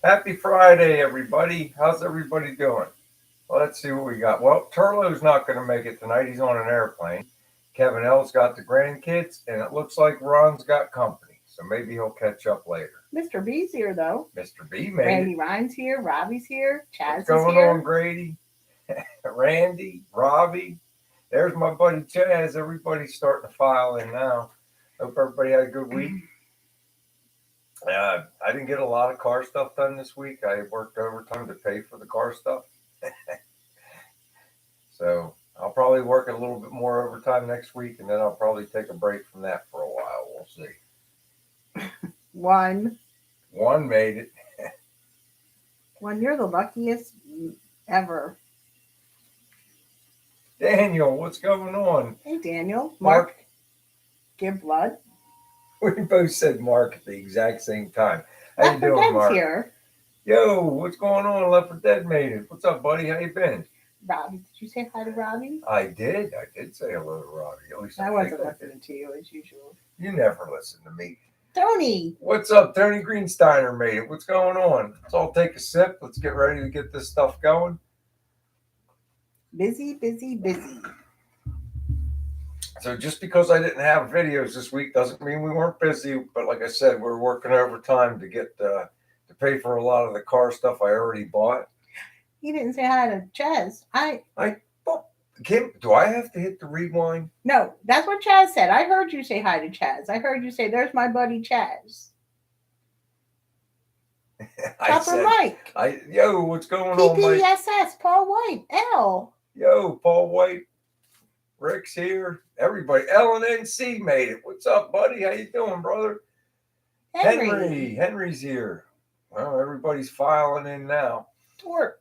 Happy Friday, everybody. How's everybody doing? Well, let's see what we got. Well, Turlo's not going to make it tonight. He's on an airplane. Kevin L's got the grandkids, and it looks like Ron's got company. So maybe he'll catch up later. Mr. B's here though. Mr. B made Randy it. Ryan's here. Robbie's here. Chaz What's is going on, here. Grady? Randy, Robbie. There's my buddy Chaz. Everybody's starting to file in now. Hope everybody had a good week. I didn't get a lot of car stuff done this week. I worked overtime to pay for the car stuff. So I'll probably work a little bit more overtime next week, and then I'll probably take a break from that for a while. We'll see. One. One made it. One, you're the luckiest ever. Daniel, what's going on? Hey, Daniel. Mark. Give blood. We both said Mark at the exact same time. How you Leopard doing, Dead's Mark? here. Yo, what's going on? Leopard Dead made it. What's up, buddy? How you been? Robbie, did you say hi to Robbie? I did. I did say hello to Robbie. At least I think wasn't did. listening to you as usual. You never listen to me. Tony. What's up? Tony Greensteiner made it. What's going on? Let's all take a sip. Let's get ready to get this stuff going. Busy, busy, busy. So just because I didn't have videos this week doesn't mean we weren't busy. But like I said, we're working overtime to get to pay for a lot of the car stuff I already bought. He didn't say hi to Chaz. Kim, do I have to hit the rewind? No, that's what Chaz said. I heard you say hi to Chaz. I heard you say, "There's my buddy Chaz." Upper Mike. Yo, what's going on, Mike? PPSS. Paul White. L. Yo, Paul White. Rick's here. Everybody. LNNC made it. What's up, buddy? How you doing, brother? Henry's here. Well, everybody's filing in now. Torp.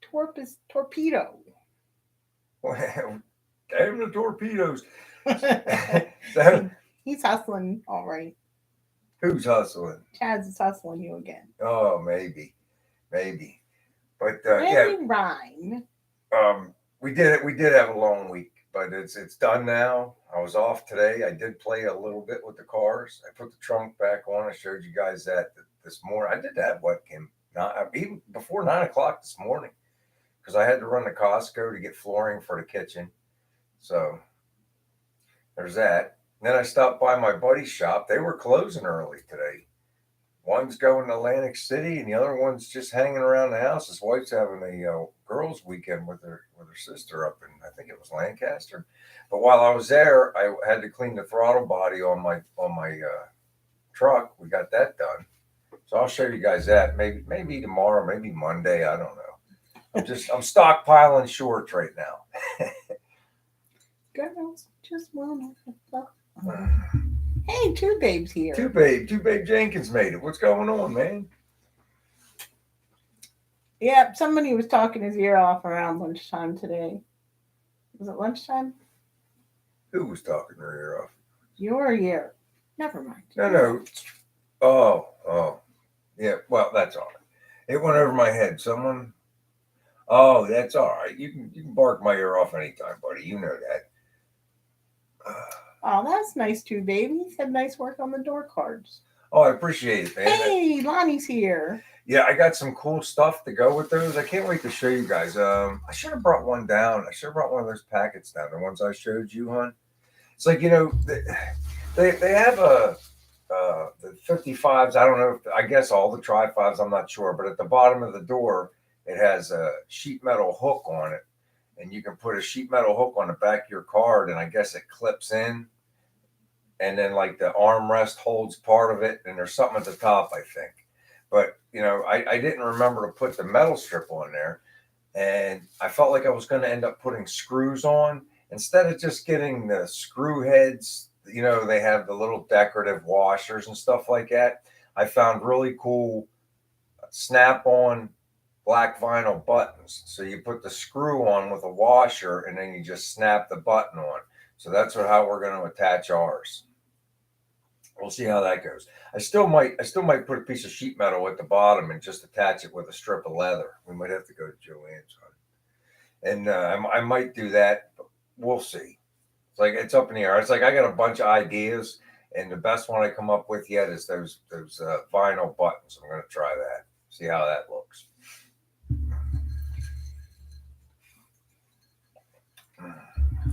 Torp is torpedo. Well, damn the torpedoes. He's hustling, all right. Who's hustling? Chaz is hustling you again. Oh, maybe. But Randy Ryan. We did have a long week, but it's done now. I was off today. I did play a little bit with the cars. I put the trunk back on. I showed you guys that this morning. I did that Kim, even before 9 o'clock this morning, because I had to run to Costco to get flooring for the kitchen. So there's that. And then I stopped by my buddy's shop. They were closing early today. One's going to Atlantic City, and the other one's just hanging around the house. His wife's having a girls' weekend with her sister up in, I think it was Lancaster. But while I was there, I had to clean the throttle body on my truck. We got that done. So I'll show you guys that maybe tomorrow, maybe Monday. I don't know. I'm stockpiling shorts right now. Girls just wanna fuck. Hey, Two Babe's here. Two Babe Jenkins made it. What's going on, man? Yeah, somebody was talking his ear off around lunchtime today. Was it lunchtime? Who was talking their ear off? Your ear. Never mind. No. Oh. Yeah, well, that's all right. It went over my head. Someone. Oh, that's all right. You can bark my ear off anytime, buddy. You know that. Oh, that's nice too, baby. He said nice work on the door cards. Oh, I appreciate it, man. Hey, Lonnie's here. Yeah, I got some cool stuff to go with those. I can't wait to show you guys. I should have brought one down. I should have brought one of those packets down, the ones I showed you, hon. It's like, they have the 55s. I don't know. I guess all the Tri-5s, I'm not sure. But at the bottom of the door, it has a sheet metal hook on it. And you can put a sheet metal hook on the back of your card, and I guess it clips in. And then, like, the armrest holds part of it, and there's something at the top, I think. But, I didn't remember to put the metal strip on there. And I felt like I was going to end up putting screws on. Instead of just getting the screw heads, they have the little decorative washers and stuff like that. I found really cool snap-on black vinyl buttons. So you put the screw on with a washer, and then you just snap the button on. So that's how we're going to attach ours. We'll see how that goes. I still might put a piece of sheet metal at the bottom and just attach it with a strip of leather. We might have to go to Joann's on, and I might do that. But we'll see. It's up in the air. It's like I got a bunch of ideas, And the best one I come up with yet is those vinyl buttons. I'm going to try that. See how that looks.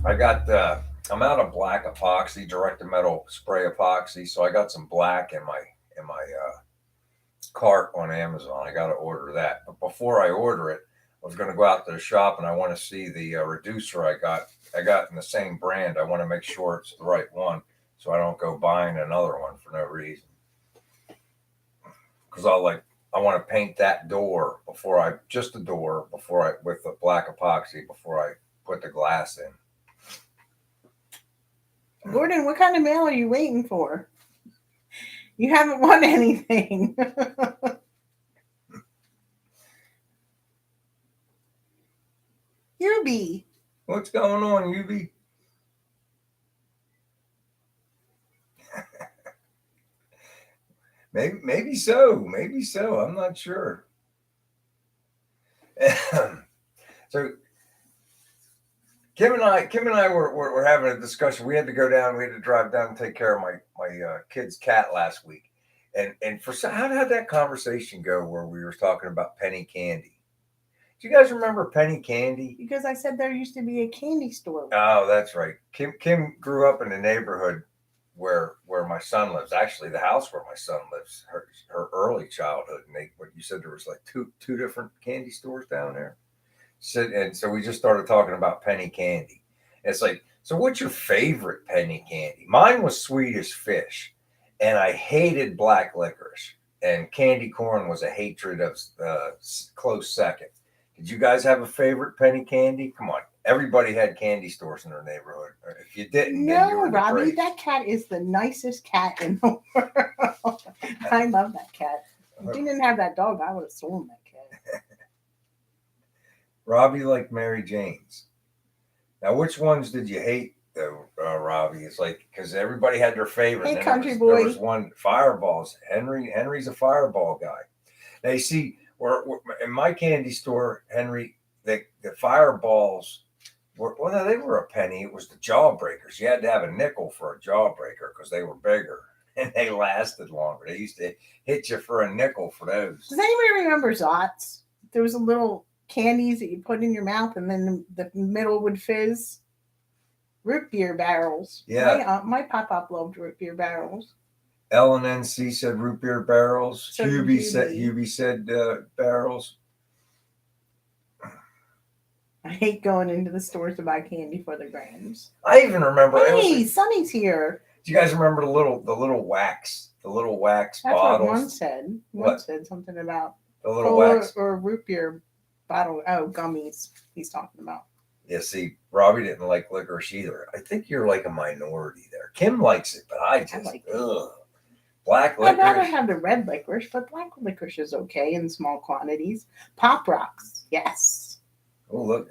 I got I'm out of black epoxy, direct to metal spray epoxy, so I got some black in my cart on Amazon. I got to order that. But before I order it, I was going to go out to the shop and I want to see the reducer I got. I got in the same brand. I want to make sure it's the right one, so I don't go buying another one for no reason. Because I want to paint that door just the door with the black epoxy before I put the glass in. Gordon, what kind of mail are you waiting for? You haven't won anything. Yubi. What's going on, Yubi? Maybe so. Maybe so. I'm not sure. So Kim and I were having a discussion. We had to go down. We had to drive down and take care of my kid's cat last week. And how did that conversation go where we were talking about penny candy? Do you guys remember penny candy? Because I said there used to be a candy store. Oh, that's right. Kim grew up in the neighborhood where my son lives. Actually, the house where my son lives. Her early childhood. And what you said, there was like two different candy stores down there. So we just started talking about penny candy. It's like, so what's your favorite penny candy? Mine was Swedish Fish, and I hated black licorice. And candy corn was a hatred of close second. Did you guys have a favorite penny candy? Come on, everybody had candy stores in their neighborhood. If you didn't, then you were Robbie, that cat is the nicest cat in the world. I love that cat. If you didn't have that dog, I would have stolen that cat. Robbie liked Mary Jane's. Now, which ones did you hate, though, Robbie? It's like, because everybody had their favorite. Hey, country boy. There was one, Fireballs. Henry's a Fireball guy. Now, you see, we're in my candy store, Henry, the Fireballs they were a penny. It was the Jawbreakers. You had to have a nickel for a Jawbreaker because they were bigger and they lasted longer. They used to hit you for a nickel for those. Does anybody remember Zots? There was a little candies that you put in your mouth and then the middle would fizz. Root beer barrels. Yeah. My pop-up loved root beer barrels. LNNC said root beer barrels. So Hubie said barrels. I hate going into the stores to buy candy for the grams. I even remember. Hey, Sonny's here. Do you guys remember the little wax That's bottles? what one said. One said something about the little wax or root beer bottle. Oh, gummies. He's talking about. Yeah, see, Robbie didn't like licorice either. I think you're like a minority there. Kim likes it, but I just like black licorice. I'd rather have the red licorice, but black licorice is okay in small quantities. Pop rocks, yes. Oh, look,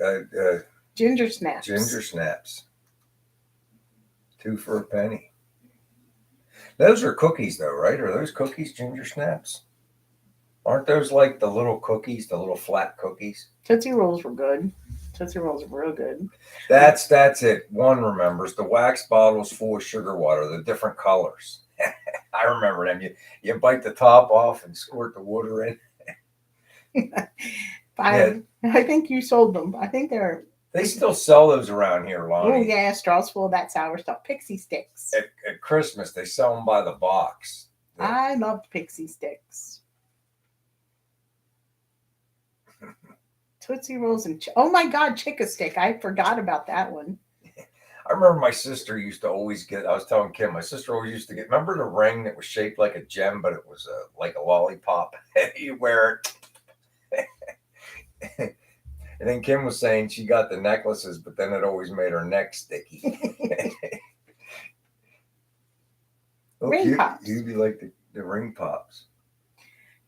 ginger snaps. Ginger snaps. 2 for a penny. Those are cookies, though, right? Are those cookies, ginger snaps? Aren't those like the little cookies, the little flat cookies? Tootsie Rolls were good. Tootsie Rolls were real good. That's it. One remembers the wax bottles full of sugar water, the different colors. I remember them. You bite the top off and squirt the water in. I think you sold them. I think they still sell those around here, Lonnie. Oh yeah, straws full of that sour stuff. Pixie sticks. At Christmas, they sell them by the box. I loved Pixie sticks. Tootsie Rolls and oh my God, Chick-a-Stick. I forgot about that one. I remember my sister used to always get. I was telling Kim, my sister always used to get. Remember the ring that was shaped like a gem, but it was like a lollipop. You wear it. And then Kim was saying she got the necklaces, but then it always made her neck sticky. Ring pops. You'd be like the ring pops.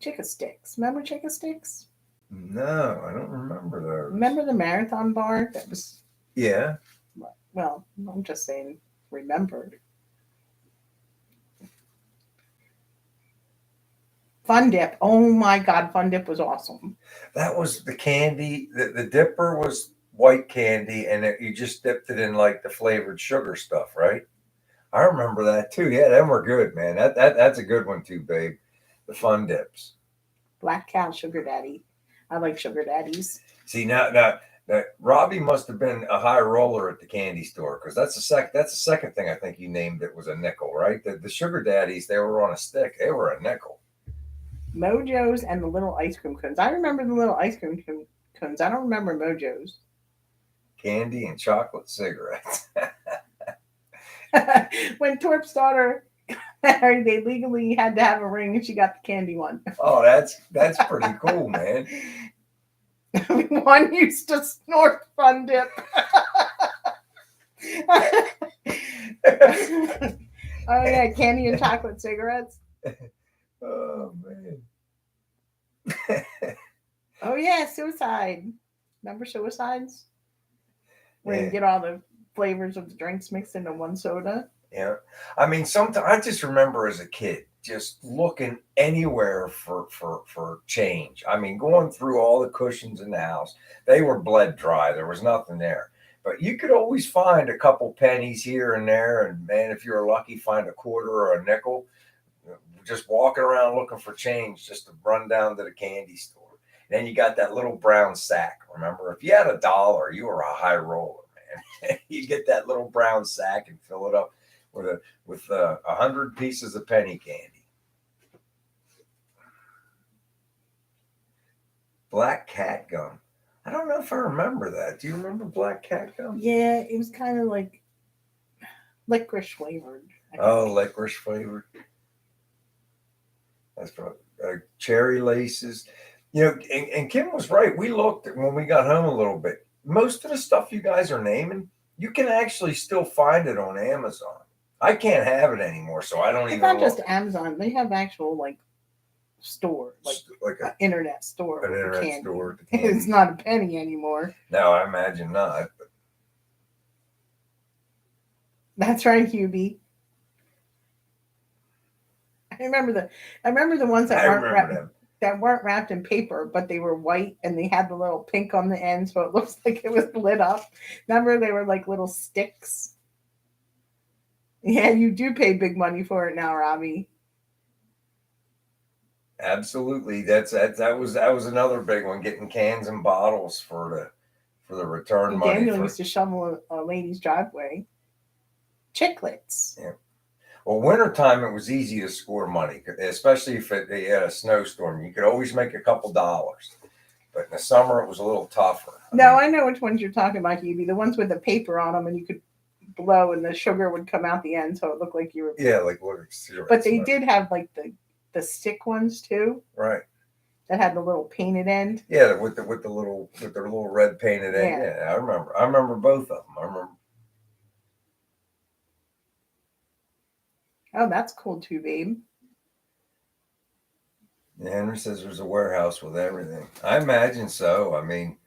Chick-a-Sticks. Remember Chick-a-Sticks? No, I don't remember those. Remember the marathon bar? That was. Yeah. Well, I'm just saying, remembered. Fun Dip. Oh my God, Fun Dip was awesome. That was the candy. The dipper was white candy, and you just dipped it in like the flavored sugar stuff, right? I remember that too. Yeah, them were good, man. That's a good one too, babe. The fun dips. Black Cow Sugar Daddy. I like Sugar Daddies. See now, Robbie must have been a high roller at the candy store because that's the second thing I think you named it was a nickel, right? The sugar daddies they were on a stick. They were a nickel. Mojo's and the little ice cream cones. I remember the little ice cream cones. I don't remember Mojo's. Candy and chocolate cigarettes. When Torp's daughter got married, they legally had to have a ring, and she got the candy one. Oh, that's pretty cool, man. One used to snort Fun Dip. Oh yeah, candy and chocolate cigarettes. Oh man. Oh yeah, suicide. Remember suicides? Where you Yeah. get all the flavors of the drinks mixed into one soda. Yeah. I mean, sometimes I just remember as a kid just looking anywhere for change. I mean, going through all the cushions in the house, they were bled dry. There was nothing there. But you could always find a couple pennies here and there, and man, if you were lucky, find a quarter or a nickel. Just walking around looking for change, just to run down to the candy store. Then you got that little brown sack. Remember, if you had $1, you were a high roller, man. You get that little brown sack and fill it up with 100 pieces of penny candy. Black cat gum. I don't know if I remember that. Do you remember black cat gum? Yeah, it was kind of like licorice flavored. Oh, licorice flavored. That's probably cherry laces. You know, and Kim was right. We looked when we got home a little bit. Most of the stuff you guys are naming, you can actually still find it on Amazon. I can't have it anymore, so I don't It's even not look. just Amazon; they have actual like store, Like an internet store an with the internet candy. store with the It's candy. not a penny anymore. No, I imagine not. But That's right, Hubie. I remember the ones I remember them. that weren't wrapped in paper, but they were white and they had the little pink on the end, so it looks like it was lit up. Remember, they were like little sticks. Yeah, you do pay big money for it now, Robbie. Absolutely. That was another big one. Getting cans and bottles for the return And money Daniel for. used to shovel a lady's driveway. Chiclets. Yeah. Well, wintertime it was easy to score money, especially if they had a snowstorm. You could always make a couple dollars. But in the summer it was a little tougher. No, I know which ones you're talking about, Hubie. The ones with the paper on them, and you could blow, and the sugar would come out the end, so it looked like you were. Yeah, like what cigarette But they smoke. did have like the stick ones too, Right. that had the little painted end. Yeah, with the little red painted end. Yeah. Yeah, I remember. I remember both of them. I remember. Oh, that's cool too, babe. Henry says there's a warehouse with everything. I imagine so. I mean,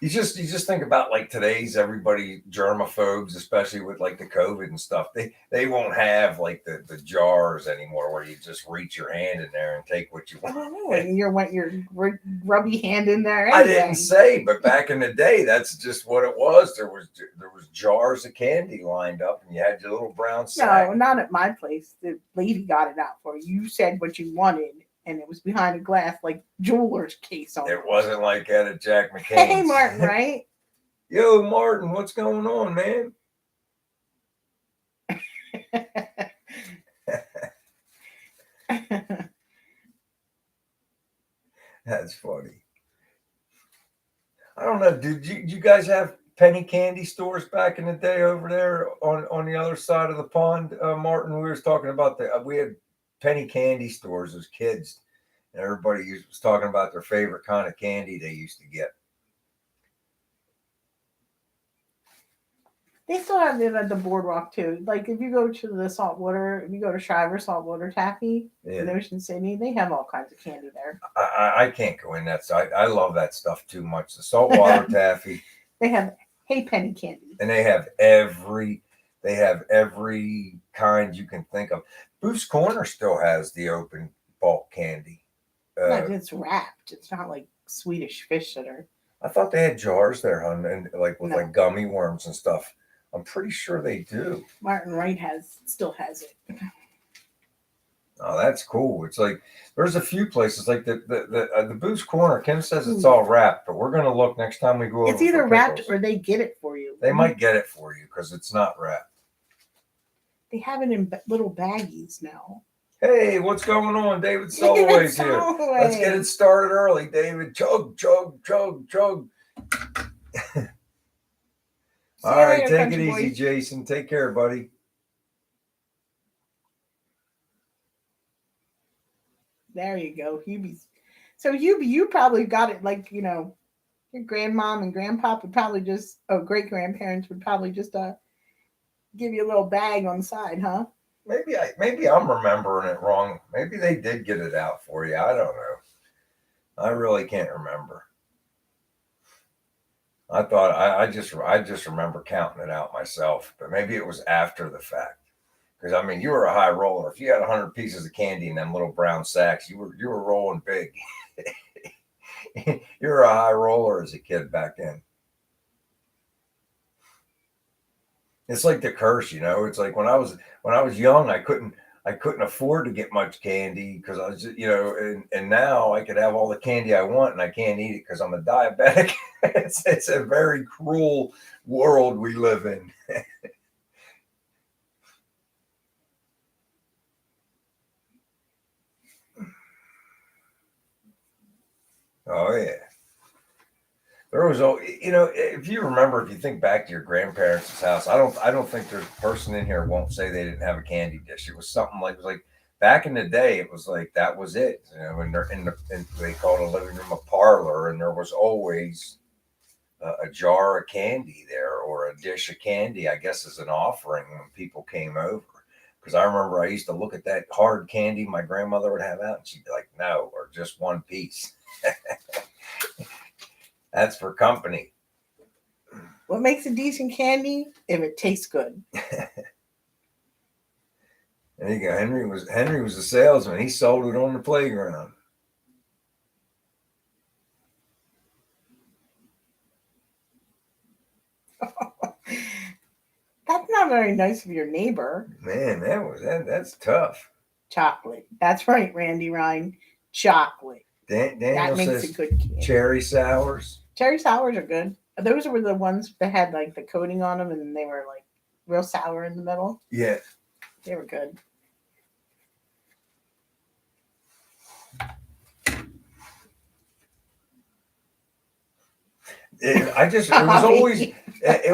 you just think about like today's everybody germaphobes, especially with like the COVID and stuff. They won't have like the jars anymore where you just reach your hand in there and take what you I want. don't know. And you want your grubby hand in there. Anyway. I didn't say, but back in the day, that's just what it was. There was jars of candy lined up, and you had your little brown sack. No, not at my place. The lady got it out for you. You said what you wanted, and it was behind a glass, like jeweler's case on It wasn't like at a Jack McCain's. Hey, Martin, right? Yo, Martin, what's going on, man? That's funny. I don't know. Did you guys have penny candy stores back in the day over there on the other side of the pond, Martin? We was talking about we had penny candy stores as kids, and everybody was talking about their favorite kind of candy they used to get. They still have it at the boardwalk too. Like if you go to the saltwater, if you go to Shriver Saltwater Taffy in Yeah, Ocean City, they have all kinds of candy there. I can't go in that side. I love that stuff too much. The saltwater taffy, They have hey penny candy. and they have every kind you can think of. Booth's Corner still has the open bulk candy. But it's wrapped. It's not like Swedish fish that are. I thought they had jars there, hon, and like with No. like gummy worms and stuff. I'm pretty sure they do. Martin Wright still has it. Oh, that's cool. It's like there's a few places like the Boost Corner. Kim says it's all wrapped, but we're gonna look next time we go over. It's either for wrapped pickles. or they get it for you. They might get it for you because it's not wrapped. They have it in little baggies now. Hey, what's going on? David Soloway's here. Let's get it started early, David. Chug, chug, chug, chug. All right, take it easy, Jason. Take care, buddy. There you go, Hubie's. So Hubie, you probably got it like, you know, your grandmom and grandpop would probably just, great grandparents would probably just give you a little bag on the side, huh? Maybe I'm remembering it wrong. Maybe they did get it out for you. I don't know. I really can't remember. I thought I just remember counting it out myself, but maybe it was after the fact. Because I mean, you were a high roller. If you had 100 pieces of candy in them little brown sacks, you were rolling big. You were a high roller as a kid back then. It's like the curse, you know. It's like when I was young, I couldn't afford to get much candy because I was, you know, and now I could have all the candy I want and I can't eat it because I'm a diabetic. It's a very cruel world we live in. Oh yeah. There was, you know, if you remember, if you think back to your grandparents' house, I don't think there's a person in here who won't say they didn't have a candy dish. It was something like, it was like back in the day, it was like that was it. You know, and they called a living room a parlor, and there was always a jar of candy there or a dish of candy, I guess, as an offering when people came over. Because I remember I used to look at that hard candy my grandmother would have out, and she'd be like, "No, or just one piece." That's for company. What makes a decent candy? If it tastes good. There you go. Henry was a salesman. He sold it on the playground. That's not very nice of your neighbor. Man, that's tough. Chocolate. That's right, Randy Ryan. Chocolate. Daniel that makes says a good candy. Cherry sours. Cherry sours are good. Those were the ones that had like the coating on them, and they were like real sour in the middle. Yeah, they were good. It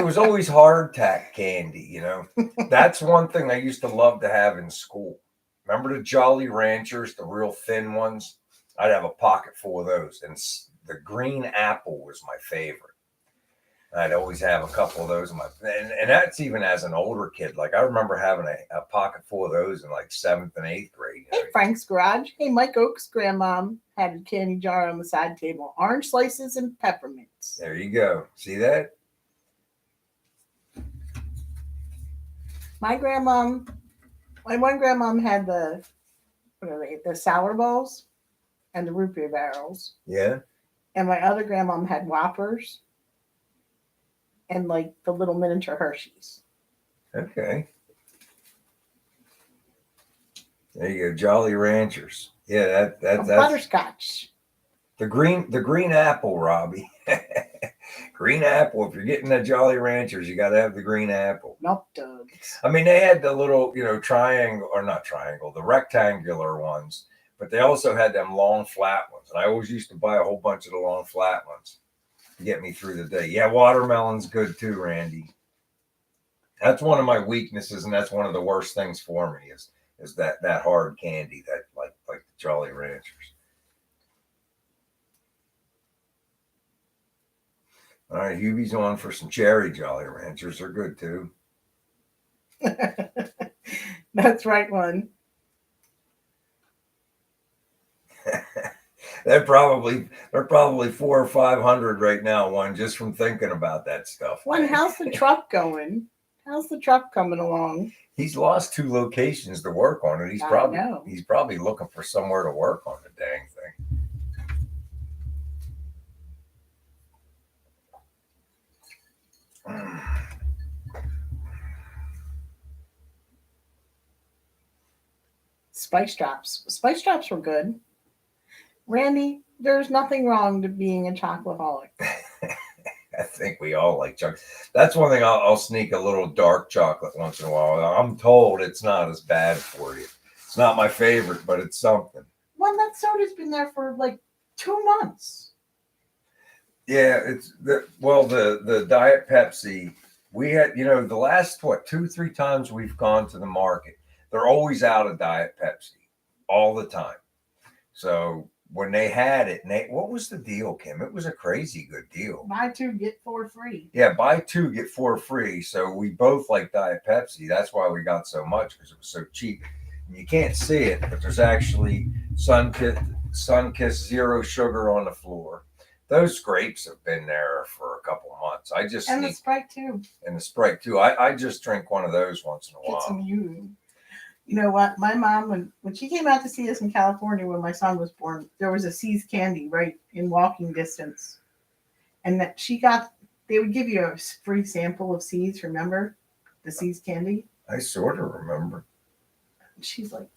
was always hardtack candy, you know. That's one thing I used to love to have in school. Remember the Jolly Ranchers, the real thin ones? I'd have a pocket full of those, and the green apple was my favorite. I'd always have a couple of those in my, and that's even as an older kid. Like I remember having a pocket full of those in like 7th and 8th grade. Hey, Frank's Garage. Hey, Mike Oak's grandmom had a candy jar on the side table. Orange slices and peppermints. There you go. See that? My one grandmom had the sour balls and the root beer barrels. Yeah. And my other grandmom had Whoppers and like the little miniature Hershey's. Okay. There you go, Jolly Ranchers. Yeah, that's butterscotch. The green apple, Robbie. Green apple. If you're getting the Jolly Ranchers, you got to have the green apple. Milk Duds. I mean, they had the little, triangle, or not triangle, the rectangular ones, but they also had them long flat ones. And I always used to buy a whole bunch of the long flat ones to get me through the day. Yeah, watermelon's good too, Randy. That's one of my weaknesses, and that's one of the worst things for me is that hard candy, that like the Jolly Ranchers. All right, Hubie's on for some cherry Jolly Ranchers. They're good too. That's right, one. They're probably 400 or 500 right now, one, just from thinking about that stuff. One, how's the truck going? How's the truck coming along? He's lost 2 locations to work on it. He's probably looking for somewhere to work on the dang thing. Spice Drops. Spice Drops were good. Randy, there's nothing wrong to being a chocoholic. I think we all like chocolate. That's one thing I'll sneak a little dark chocolate once in a while. I'm told it's not as bad for you. It's not my favorite, but it's something. Well, that soda's been there for like 2 months. Yeah, it's the Diet Pepsi. We had, the last 2, 3 times we've gone to the market, they're always out of Diet Pepsi all the time. So when they had it, what was the deal, Kim? It was a crazy good deal. Buy two, get four free. Yeah, buy two, get four free. So we both like Diet Pepsi. That's why we got so much, because it was so cheap. And you can't see it, but there's actually Sun-Kissed zero sugar on the floor. Those grapes have been there for a couple of months. And the Sprite too. And the Sprite too. I just drink one of those once in a while. Get some you. You know what? My mom, when she came out to see us in California when my son was born, there was a See's Candy right in walking distance. And that they would give you a free sample of See's, remember? The See's Candy? I sort of remember. She's like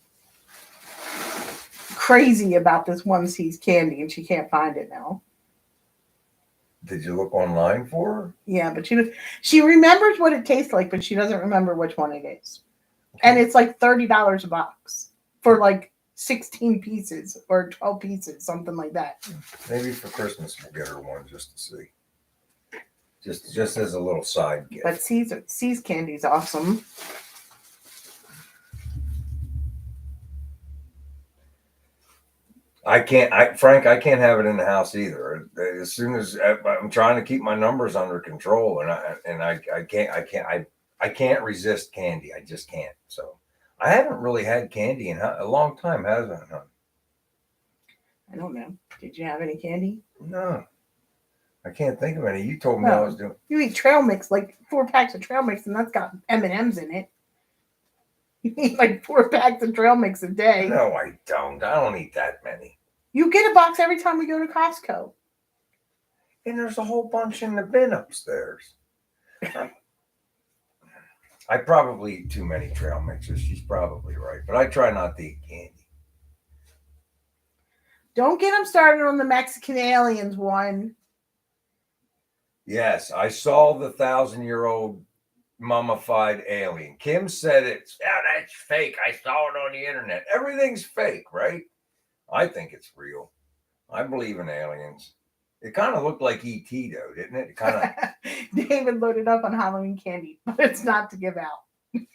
crazy about this one See's Candy, and she can't find it now. Did you look online for her? Yeah, but she remembers what it tastes like, but she doesn't remember which one it is. And it's like $30 a box for like 16 pieces or 12 pieces, something like that. Maybe for Christmas we'll get her one just to see. Just as a little side gift. But See's Candy's awesome. Frank, I can't have it in the house either. As soon as I'm trying to keep my numbers under control, and I can't resist candy. I just can't. So I haven't really had candy in a long time, has it? Huh? I don't know. Did you have any candy? No, I can't think of any. You told me I was doing. You eat trail mix, like 4 packs of trail mix, and that's got M&Ms in it. You eat like 4 packs of trail mix a day. No, I don't. I don't eat that many. You get a box every time we go to Costco. And there's a whole bunch in the bin upstairs. I probably eat too many trail mixes. She's probably right. But I try not to eat candy. Don't get them started on the Mexican aliens one. Yes, I saw the 1,000-year-old mummified alien. Kim said that's fake. I saw it on the internet. Everything's fake, right? I think it's real. I believe in aliens. It kind of looked like E.T. though, didn't it? It kind of. David loaded up on Halloween candy, but it's not to give out. We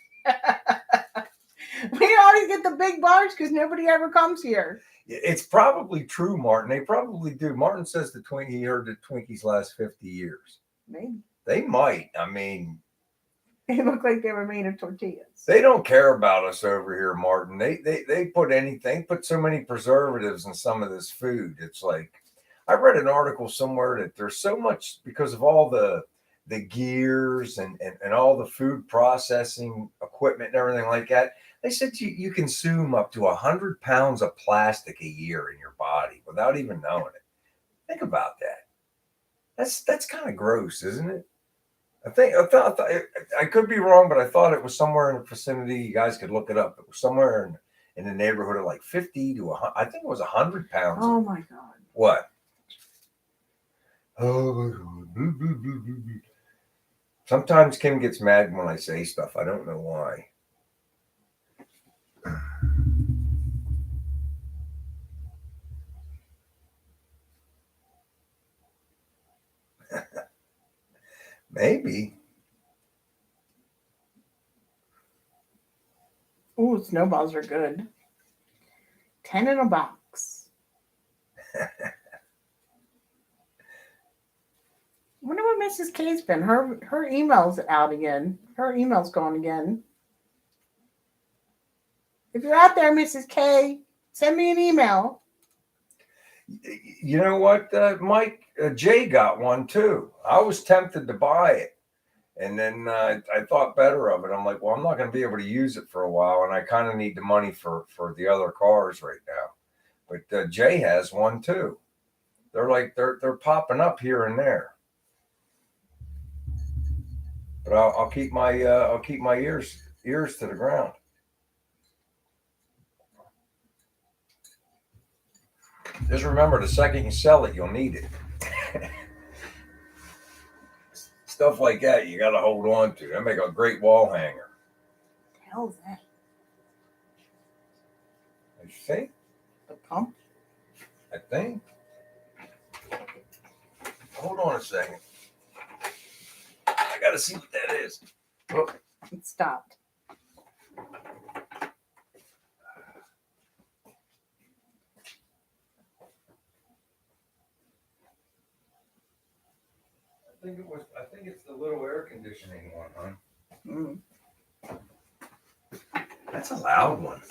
always get the big bars because nobody ever comes here. It's probably true, Martin. They probably do. Martin says he heard the Twinkies last 50 years. Maybe. They might. I mean, they look like they were made of tortillas. They don't care about us over here, Martin. They put so many preservatives in some of this food. It's like, I read an article somewhere that there's so much because of all the gears and all the food processing equipment and everything like that. They said you consume up to 100 pounds of plastic a year in your body without even knowing it. Think about that. That's kind of gross, isn't it? I thought I could be wrong, but I thought it was somewhere in the vicinity. You guys could look it up. It was somewhere in the neighborhood of like 50 to 100. I think it was 100 pounds. Oh my God. What? Oh my God. Sometimes Kim gets mad when I say stuff. I don't know why. Maybe. Ooh, snowballs are good. 10 in a box. I wonder what Mrs. K's been. Her email's out again. Her email's gone again. If you're out there, Mrs. K, send me an email. You know what, Mike? Jay got one too. I was tempted to buy it. And then I thought better of it. I'm like, well, I'm not going to be able to use it for a while. And I kind of need the money for the other cars right now. But Jay has one too. They're popping up here and there. But I'll keep my ears to the ground. Just remember, the second you sell it, you'll need it. Stuff like that you got to hold on to. They make a great wall hanger. What the hell is that? I think. The pump? I think. Hold on a second. I got to see what that is. Oh, It stopped. I think it's the little air conditioning one, huh? Mm. That's a loud one.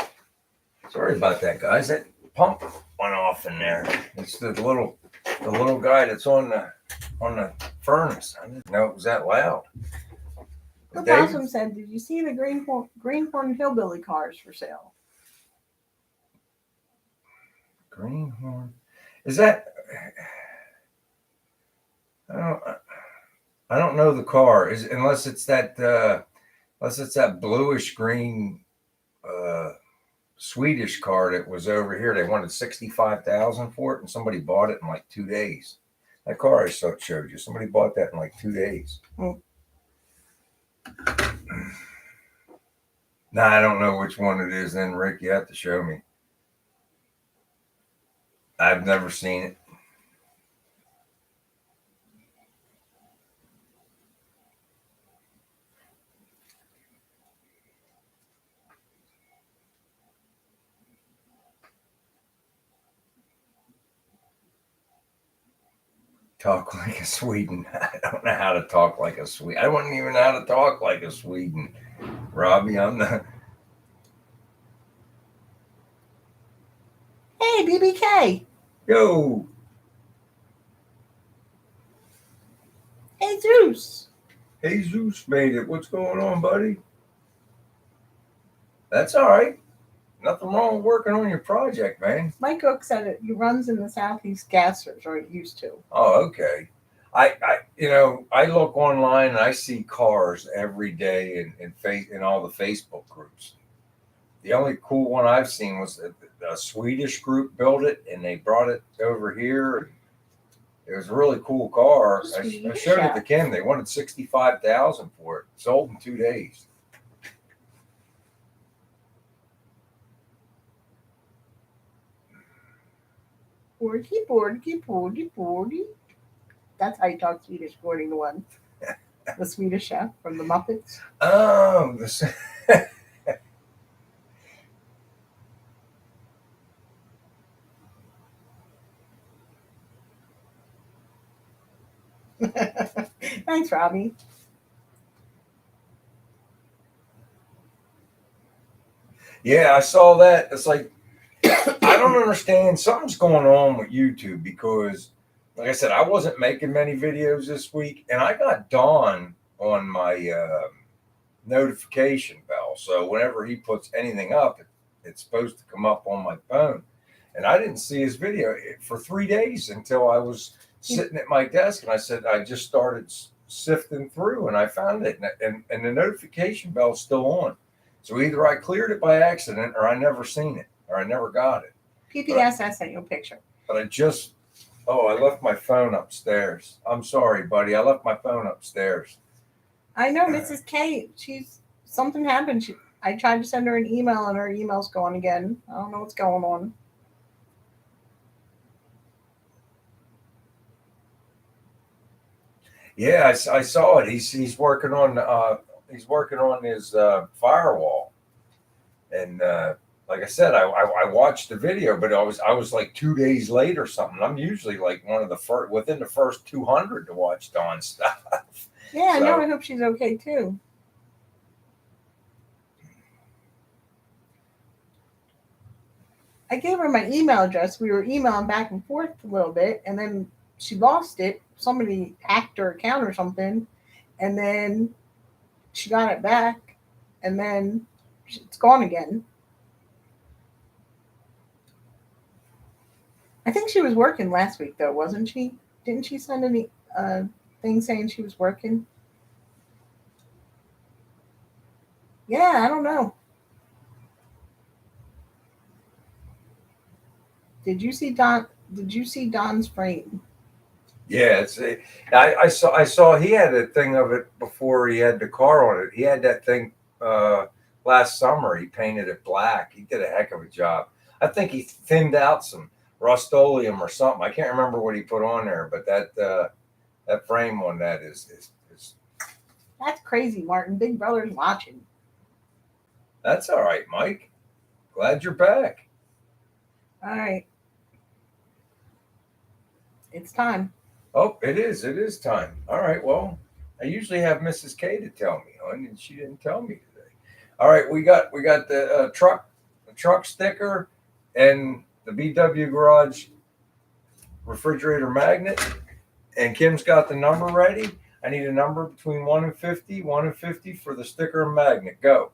Sorry about that, guys. That pump went off in there. It's the little guy that's on the furnace. I didn't know it was that loud. The David? Possum said, "Did you see the Greenhorn Hillbilly cars for sale?" Greenhorn. Is that? I don't know the car. Unless it's that bluish green Swedish car that was over here. They wanted 65,000 for it, and somebody bought it in like 2 days. That car I showed you. Somebody bought that in like 2 days. Oh. Nah, I don't know which one it is. Then Rick, you have to show me. I've never seen it. Talk like a Sweden. I don't know how to talk like a Swede. I wouldn't even know how to talk like a Sweden. Robbie, I'm not. Hey, BBK. Yo, Hey, Zeus. Jesus made it. What's going on, buddy? That's all right. Nothing wrong with working on your project, man. Mike Cook said it. He runs in the Southeast Gassers, or it used to. Oh, okay. I look online and I see cars every day in all the Facebook groups. The only cool one I've seen was a Swedish group built it and they brought it over here. It was a really cool car. I showed it to Kim. They wanted 65,000 for it. Sold in 2 days. Bordy. That's how you talk Swedish, according to one. The Swedish chef from the Muppets. Oh, Thanks, Robbie. yeah, I saw that. It's like, I don't understand. Something's going on with YouTube because, like I said, I wasn't making many videos this week, and I got Dawn on my notification bell. So whenever he puts anything up, it's supposed to come up on my phone. And I didn't see his video for 3 days until I was sitting at my desk, and I said I just started sifting through, and I found it, and the notification bell's still on. So either I cleared it by accident, or I never seen it, or I never got it. PPS, I sent you a picture. But I left my phone upstairs. I'm sorry, buddy. I left my phone upstairs. I know Mrs. K. Something happened. I tried to send her an email, and her email's gone again. I don't know what's going on. Yeah, I saw it. He's working on his firewall, and like I said, I watched the video, but I was like 2 days late or something. I'm usually like one of the first within the first 200 to watch Dawn's stuff. Yeah, I know. I hope she's okay too. I gave her my email address. We were emailing back and forth a little bit, and then she lost it. Somebody hacked her account or something, and then she got it back, and then it's gone again. I think she was working last week, though, wasn't she? Didn't she send any thing saying she was working? Yeah, I don't know. Did you see Did you see Don's frame? Yeah, I saw he had a thing of it before he had the car on it. He had that thing last summer. He painted it black. He did a heck of a job. I think he thinned out some Rust-Oleum or something. I can't remember what he put on there, but that frame on that is That's crazy, Martin. Big Brother's watching. that's all right, Mike. Glad you're back. All right. It's time. Oh, it is. It is time. All right. Well, I usually have Mrs. K to tell me, and she didn't tell me today. All right, we got the truck sticker, and the BW Garage refrigerator magnet, and Kim's got the number ready. I need a number between 1 and 50. 1 and 50 for the sticker and magnet. Go.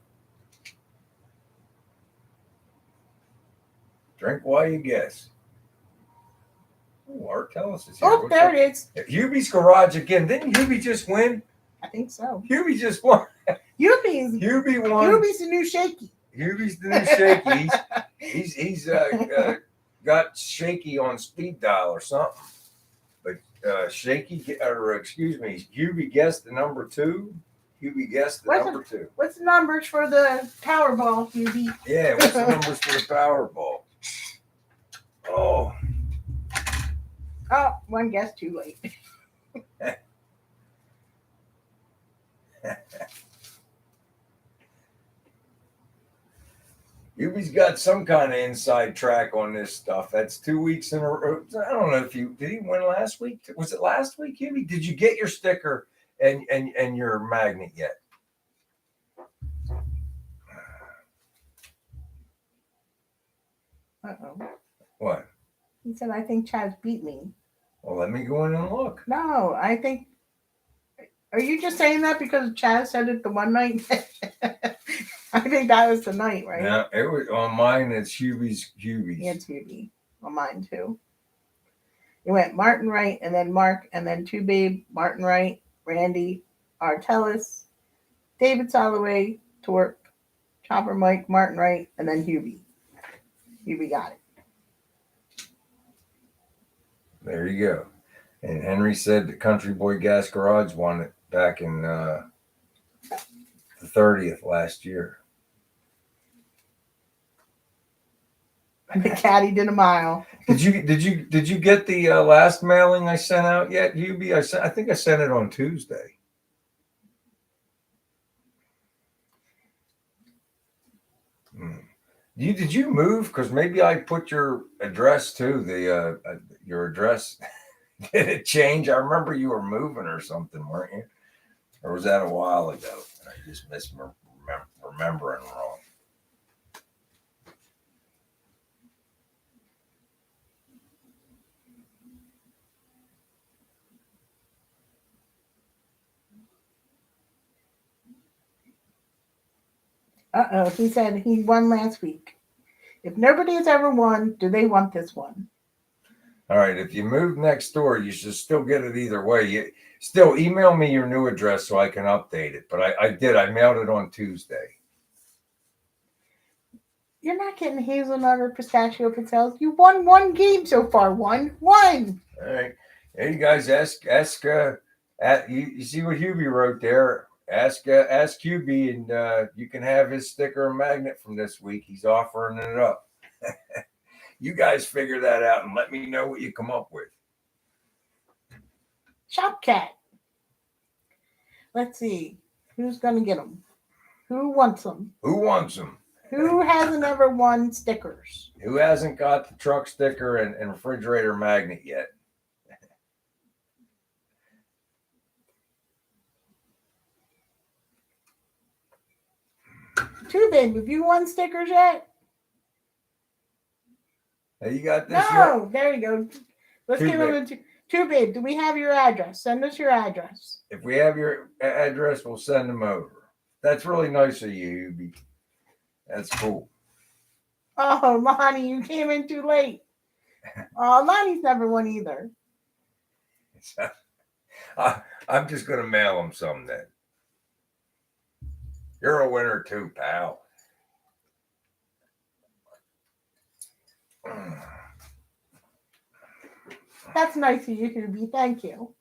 Drink while you guess. Oh, Art Tellis is here. Oh, there it is. Hubie's Garage again. Didn't Hubie just win? I think so. Hubie just won. Hubie won. Hubie's the new shaky. Hubie's the new shaky. He's got shaky on speed dial or something. But Hubie guessed the number 2. Hubie guessed the number 2. What's the numbers for the Powerball, Hubie? Yeah, what's the numbers for the Powerball? Oh. Oh, one guess too late. Hubie's got some kind of inside track on this stuff. That's 2 weeks in a row. I don't know if did he win last week? Was it last week, Hubie? Did you get your sticker and your magnet yet? Uh-oh. What? He said, I think Chaz beat me. Well, let me go in and look. No, I think. Are you just saying that because Chaz said it the one night? I think that was the night, right? Yeah, it was on mine. It's Hubie's. Yeah, it's Hubie. On mine too. It went Martin Wright, and then Mark, and then Two Babe, Martin Wright, Randy, Artellis, David Soloway, Torp, Chopper Mike, Martin Wright, and then Hubie. Hubie got it. There you go. And Henry said the Country Boy Gas Garage won it back in the 30th last year. The caddy did a mile. Did you get the last mailing I sent out yet, Hubie? I think I sent it on Tuesday. Did you move? Because maybe I put your address too. Your address did it change? I remember you were moving or something, weren't you? Or was that a while ago? I just remembering wrong. Uh-oh, he said he won last week. If nobody has ever won, do they want this one? All right, if you move next door, you should still get it either way. You still email me your new address so I can update it. But I did. I mailed it on Tuesday. You're not getting hazelnut or pistachio pizzelles. You won one game so far. One. All right. Hey, you guys, ask. You see what Hubie wrote there? Ask Hubie, and you can have his sticker and magnet from this week. He's offering it up. You guys figure that out and let me know what you come up with. Shop Cat. Let's see. Who's going to get them? Who wants them? Who wants them? Who hasn't ever won stickers? Who hasn't got the truck sticker and refrigerator magnet yet? Too big. Have you won stickers yet? Hey, you got this? No, there you go. Let's Too give them Too big. Do we have your address? Send us your address. If we have your address, we'll send them over. That's really nice of you, Hubie. That's cool. Oh, Lonnie, you came in too late. Oh, Lonnie's never won either. I'm just going to mail him some then. You're a winner too, pal. That's nice of you, Hubie. Thank you.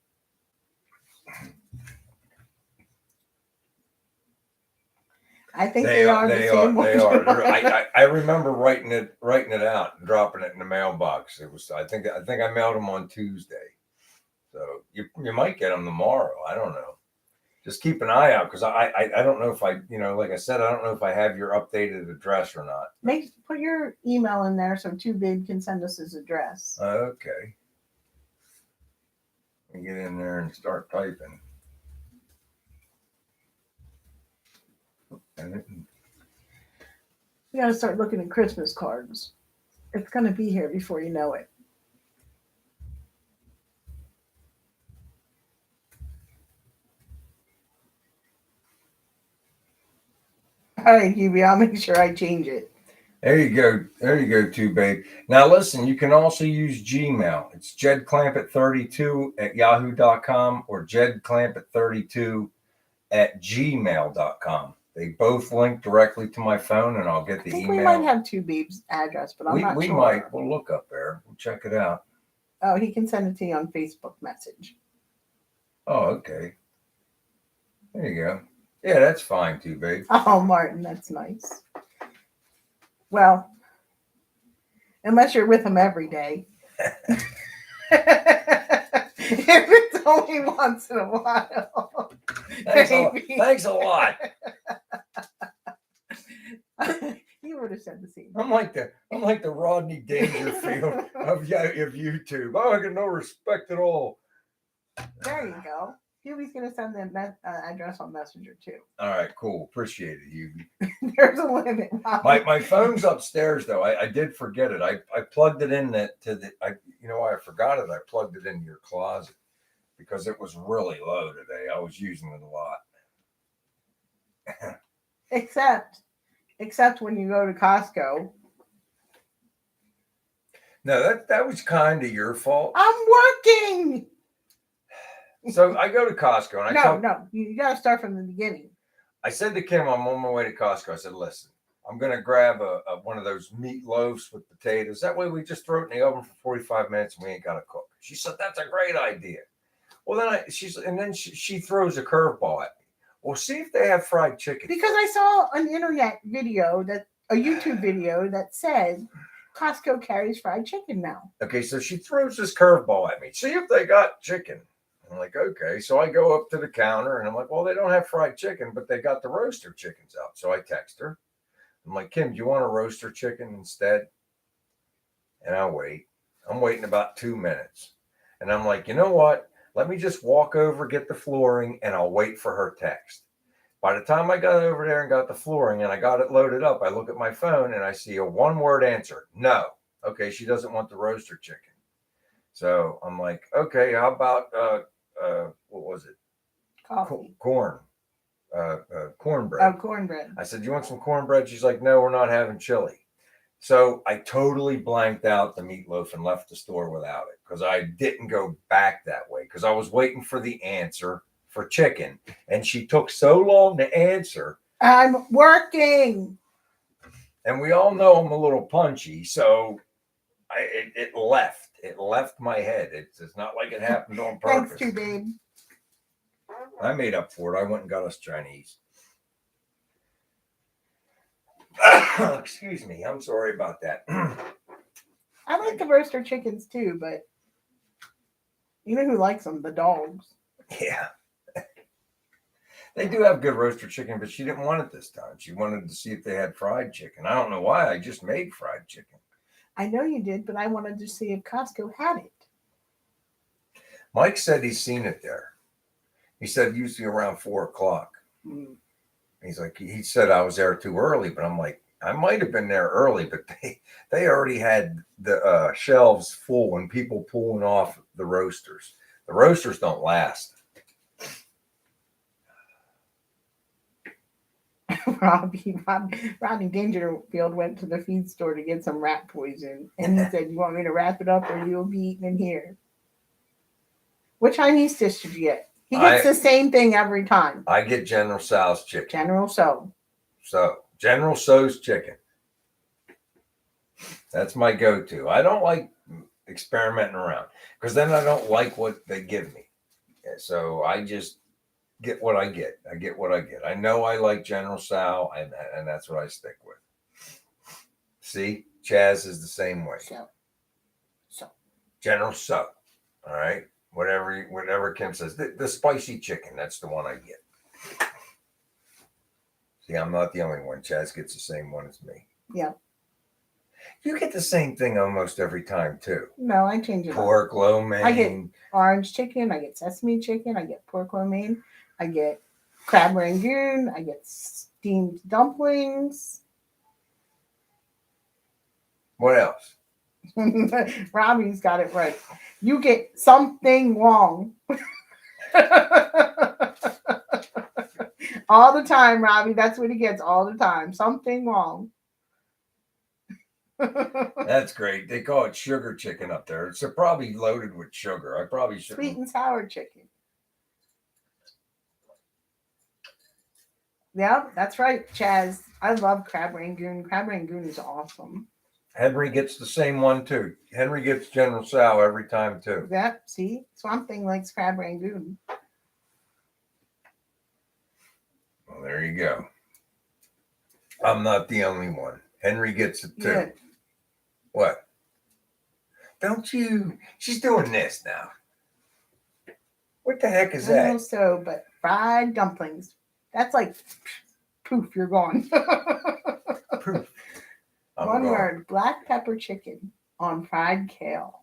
I think they are the same ones. They are. I remember writing it out and dropping it in the mailbox. It was. I think I mailed them on Tuesday. So you might get them tomorrow. I don't know. Just keep an eye out because I don't know if I, like I said, I don't know if I have your updated address or not. Put your email in there so Two Babe can send us his address. Okay. Let me get in there and start typing. We got to start looking at Christmas cards. It's going to be here before you know it. All right, Hubie, I'll make sure I change it. There you go, Two Babe. Now listen, you can also use Gmail. It's jedclampett32@yahoo.com or jedclampett32@gmail.com. They both link directly to my phone, and I'll get the email. We might have Two Babe's address, but I'm not sure. We might. We'll look up there. We'll check it out. Oh, he can send it to you on Facebook message. Oh, okay. There you go. Yeah, that's fine too, babe. Oh, Martin, that's nice. Well, unless you're with him every day. If it's only once in a while. Thanks a lot. You would have said the same. I'm like the Rodney Dangerfield of YouTube. I get no respect at all. There you go. Hubie's going to send the address on Messenger too. All right, cool. Appreciate it, Hubie. There's a limit. My phone's upstairs though. I did forget it. I plugged it in I forgot it. I plugged it into your closet because it was really low today. I was using it a lot. Except when you go to Costco. No, that was kind of your fault. I'm working. So I go to Costco and you got to start from the beginning. I said to Kim, I'm on my way to Costco. I said, listen, I'm going to grab one of those meat loaves with potatoes. That way we just throw it in the oven for 45 minutes and we ain't got to cook. She said, that's a great idea. Well, then she throws a curveball at me. Well, see if they have fried chicken. Because I saw an internet video a YouTube video that said Costco carries fried chicken now. Okay, so she throws this curveball at me. See if they got chicken. I'm like, okay. So I go up to the counter and I'm like, well, they don't have fried chicken, but they got the roaster chickens out. So I text her. I'm like, Kim, do you want a roaster chicken instead? And I wait. I'm waiting about 2 minutes. And I'm like, you know what? Let me just walk over, get the flooring, and I'll wait for her text. By the time I got over there and got the flooring and I got it loaded up, I look at my phone and I see a one-word answer. No. Okay, she doesn't want the roaster chicken. So I'm like, okay, how about what was it? Coffee. Cornbread. Oh, cornbread. I said, you want some cornbread? She's like, no, we're not having chili. So I totally blanked out the meatloaf and left the store without it because I didn't go back that way because I was waiting for the answer for chicken. And she took so long to answer. I'm working. And we all know I'm a little punchy. So it left. It left my head. It's not like it happened on purpose. Thanks, Two Babe. I made up for it. I went and got us Chinese. Excuse me. I'm sorry about that. I like the roaster chickens too, but you know who likes them? The dogs. Yeah. They do have good roaster chicken, but she didn't want it this time. She wanted to see if they had fried chicken. I don't know why. I just made fried chicken. I know you did, but I wanted to see if Costco had it. Mike said he's seen it there. He said usually around 4:00. Mm. He's like, he said I was there too early, but I'm like, I might have been there early, but they already had the shelves full and people pulling off the roasters. The roasters don't last. Rodney Dangerfield went to the feed store to get some rat poison, and he said, "You want me to wrap it up, or you'll be eating in here?" What Chinese dish did you get? He gets the same thing every time. I get General Tso's chicken. General Tso. So General Tso's chicken. That's my go-to. I don't like experimenting around, because then I don't like what they give me. So I just get what I get. I get what I get. I know I like General Sal, and that's what I stick with. See, Chaz is the same way. So. General So. All right. Whatever Kim says. The spicy chicken, that's the one I get. See, I'm not the only one. Chaz gets the same one as me. Yeah. You get the same thing almost every time too. No, I change it. Pork lo mein. I get orange chicken. I get sesame chicken. I get pork lo mein. I get crab rangoon. I get steamed dumplings. What else? Robbie's got it right. You get something wrong. All the time, Robbie. That's what he gets all the time. Something wrong. That's great. They call it sugar chicken up there. It's probably loaded with sugar. I probably should. Sweet and sour chicken. Yeah, that's right, Chaz. I love crab rangoon. Crab rangoon is awesome. Henry gets the same one too. Henry gets General Sal every time too. Yep. See, Swamp Thing likes crab rangoon. Well, there you go. I'm not the only one. Henry gets it too. Yeah. What? Don't you? She's doing this now. What the heck is I know that? so, but fried dumplings. That's like poof, you're gone. Proof. One word, black pepper chicken on fried kale.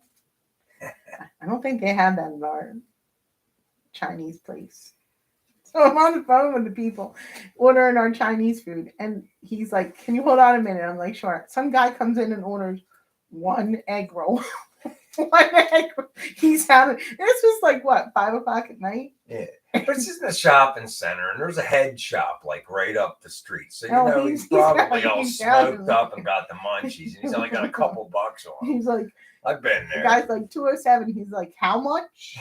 I don't think they have that in our Chinese place. So I'm on the phone with the people ordering our Chinese food, and he's like, "Can you hold on a minute?" I'm like, "Sure." Some guy comes in and orders one egg roll. One egg roll. He's having this was like what, 5 o'clock at night? Yeah. But it's just a shopping center, and there's a head shop like right up the street. So, he's probably all smoked up and got the munchies, and he's only got a couple bucks on him. He's like, I've been there. The guy's like 207. He's like, how much?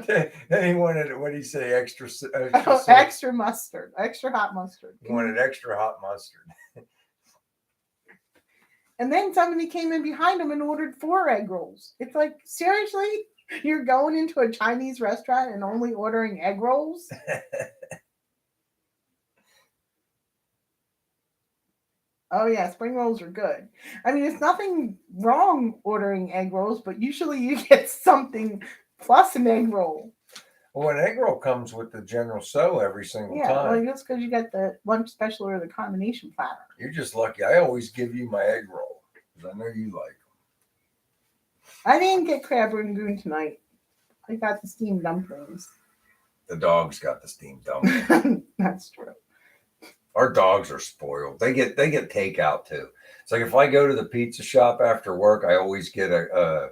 Then he wanted, what did he say, extra extra mustard, extra hot mustard. He wanted extra hot mustard. And then somebody came in behind him and ordered 4 egg rolls. It's like, seriously? You're going into a Chinese restaurant and only ordering egg rolls? Oh, yeah, spring rolls are good. I mean, it's nothing wrong ordering egg rolls, but usually you get something plus an egg roll. Well, an egg roll comes with the General So every single time. Yeah, well, that's because you get the lunch special or the combination platter. You're just lucky. I always give you my egg roll because I know you like them. I didn't get crab rangoon tonight. I got the steamed dumplings. The dogs got the steamed dumplings. That's true. Our dogs are spoiled. They get takeout too. It's like if I go to the pizza shop after work, I always get an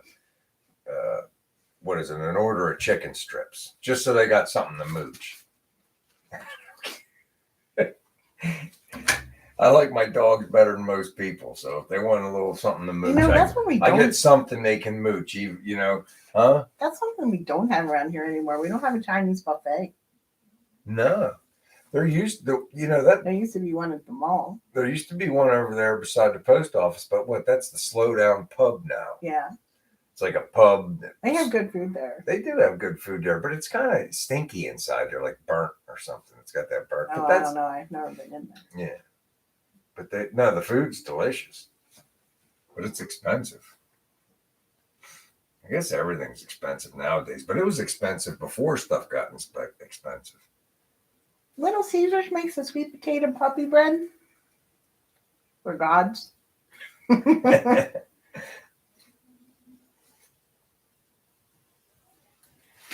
order of chicken strips, just so they got something to mooch. I like my dogs better than most people, so if they want a little something to mooch, that's what we don't. I get something they can mooch. Huh? That's something we don't have around here anymore. We don't have a Chinese buffet. No, there used to, that there used to be one at the mall. There used to be one over there beside the post office, but that's the Slow Down Pub now. Yeah. It's like a pub. They have good food there. They do have good food there, but it's kind of stinky inside. They're like burnt or something. It's got that burnt. Oh, I don't know. I've never been in there. Yeah. But the food's delicious. But it's expensive. I guess everything's expensive nowadays, but it was expensive before stuff got expensive. Little Caesars makes a sweet potato puppy bread. For gods.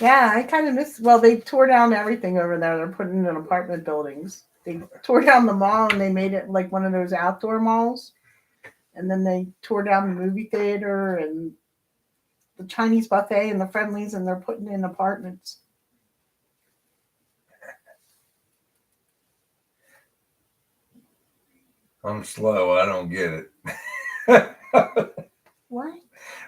Yeah, I kind of miss. Well, they tore down everything over there. They're putting in apartment buildings. They tore down the mall and they made it like one of those outdoor malls. And then they tore down the movie theater and the Chinese buffet and the Friendlies, and they're putting in apartments. I'm slow. I don't get it. What?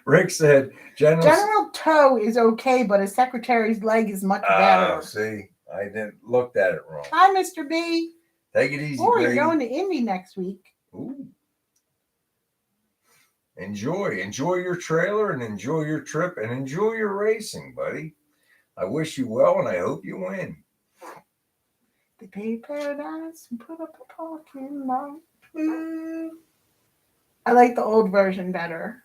Rick said General Toe is okay, but a secretary's leg is much better. Oh, see, I didn't looked at it wrong. Hi, Mr. B. Take it easy, Oh, Greg. you're going to Indy next week. Ooh. Enjoy your trailer and enjoy your trip and enjoy your racing, buddy. I wish you well and I hope you win. They paid paradise and put up a parking lot. I like the old version better